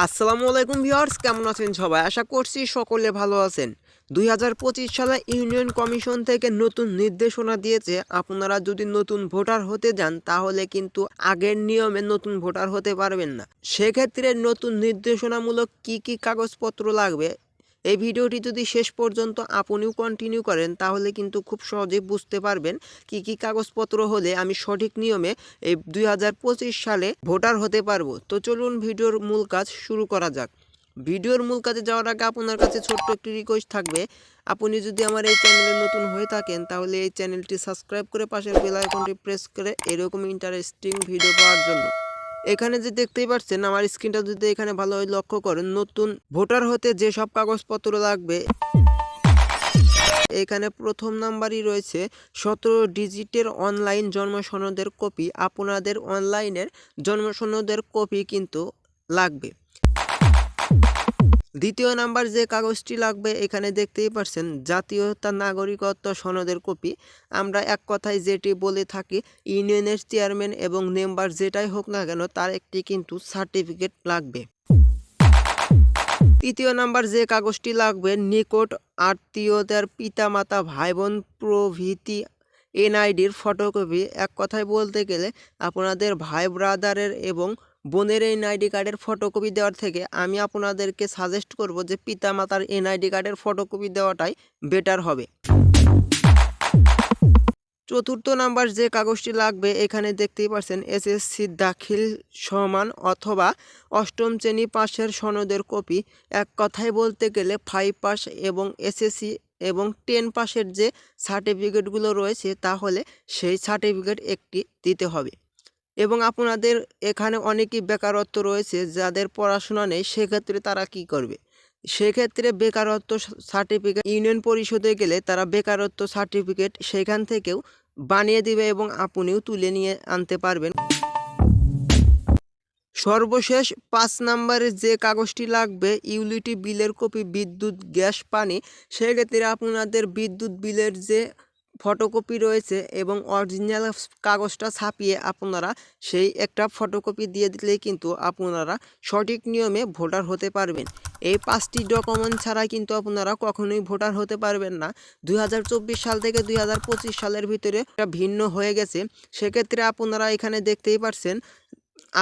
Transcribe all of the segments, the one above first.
আসসালামু আলাইকুম ভিউয়ার্স, কেমন আছেন সবাই? আশা করছি সকলে ভালো আছেন। ২০২৫ সালে ইউনিয়ন কমিশন থেকে নতুন নির্দেশনা দিয়েছে, আপনারা যদি নতুন ভোটার হতে যান তাহলে কিন্তু আগের নিয়মে নতুন ভোটার হতে পারবেন না। সেক্ষেত্রে নতুন নির্দেশনামূলক কি কাগজপত্র লাগবে, এই ভিডিওটি যদি শেষ পর্যন্ত আপনিও কন্টিনিউ করেন তাহলে কিন্তু খুব সহজেই বুঝতে পারবেন কি কাগজপত্র হলে আমি সঠিক নিয়মে এই ২০২৫ সালে ভোটার হতে পারবো। তো চলুন ভিডিওর মূল কাজ শুরু করা যাক। ভিডিওর মূল কাজে যাওয়ার আগে আপনার কাছে ছোট্ট একটি রিকোয়েস্ট থাকবে, আপনি যদি আমার এই চ্যানেলে নতুন হয়ে থাকেন তাহলে এই চ্যানেলটি সাবস্ক্রাইব করে পাশের বেল আইকনটি প্রেস করে এরকম ইন্টারেস্টিং ভিডিও পাওয়ার জন্য। এখানে যে দেখতেই পাচ্ছেন আমার স্ক্রিনটা যদি এখানে ভালোভাবে লক্ষ্য করেন, নতুন ভোটার হতে যে সব কাগজপত্র লাগবে এখানে প্রথম নাম্বারই রয়েছে ১৭ ডিজিটের অনলাইন জন্ম সনদের কপি। আপনাদের অনলাইনের জন্ম সনদের কপি কিন্তু লাগবে। দ্বিতীয় নাম্বার যে কাগজটি লাগবে এখানে দেখতেই পাচ্ছেন জাতীয়তা নাগরিকত্ব সনদের কপি। আমরা এক কথায় যেটি বলে থাকি, ইউনিয়নের চেয়ারম্যান এবং মেম্বার যেটাই হোক না কেন তার একটি কিন্তু সার্টিফিকেট লাগবে। তৃতীয় নাম্বার যে কাগজটি লাগবে নিকট আত্মীয়দের পিতামাতা ভাই বোন প্রভৃতি এনআইডির ফটোকপি। এক কথায় বলতে গেলে আপনাদের ভাই ব্রাদারের এবং বোনের এনআইডি কার্ডের ফটোকপি দেওয়ার থেকে আমি আপনাদেরকে সাজেস্ট করব যে পিতামাতার এনআইডি কার্ডের ফটোকপি দেওয়াটাই বেটার হবে। চতুর্থ নাম্বার যে কাগজটি লাগবে এখানে দেখতেই পাচ্ছেন এসএসসি দাখিল সমান অথবা অষ্টম শ্রেণী পাশের সনদের কপি। এক কথায় বলতে গেলে 5 পাস এবং এসএসসি এবং 10 পাসের যে সার্টিফিকেটগুলো রয়েছে তাহলে সেই সার্টিফিকেট একটি দিতে হবে। এবং আপনাদের এখানে অনেকই বেকারত্ব রয়েছে, যাদের পড়াশোনা নেই, সেক্ষেত্রে তারা কি করবে? সেক্ষেত্রে বেকারত্ব সার্টিফিকেট ইউনিয়ন পরিষদে গেলে তারা বেকারত্ব সার্টিফিকেট সেখান থেকেও বানিয়ে দিবে এবং আপনিও তুলে নিয়ে আনতে পারবেন। সর্বশেষ ৫ নাম্বারে যে কাগজটি লাগবে ইউটিলিটি বিলের কপি, বিদ্যুৎ গ্যাস পানি। সেক্ষেত্রে আপনাদের বিদ্যুৎ বিলের যে ফটোকপি রয়েছে এবং অরিজিনাল কাগজটা ছাপিয়ে আপনারা সেই একটা ফটোকপি দিয়ে দিলেই কিন্তু আপনারা সঠিক নিয়মে ভোটার হতে পারবেন। এই ৫টি ডকুমেন্ট ছাড়া কিন্তু আপনারা কখনোই ভোটার হতে পারবেন না। ২০২৪ সাল থেকে ২০২৫ সালের ভিতরে একটা ভিন্ন হয়ে গেছে। সেক্ষেত্রে আপনারা এখানে দেখতেই পাচ্ছেন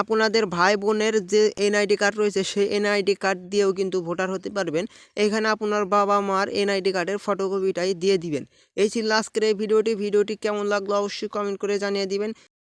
আপনাদের ভাই বোনের যে এনআইডি কার্ড রয়েছে সেই এনআইডি কার্ড দিয়েও কিন্তু ভোটার হতে পারবেন। এখানে আপনার বাবা মার এনআইডি কার্ডের ফটোকপিটাই দিয়ে দিবেন। এই ছিল আজকের এই ভিডিওটি কেমন লাগলো অবশ্যই কমেন্ট করে জানিয়ে দিবেন।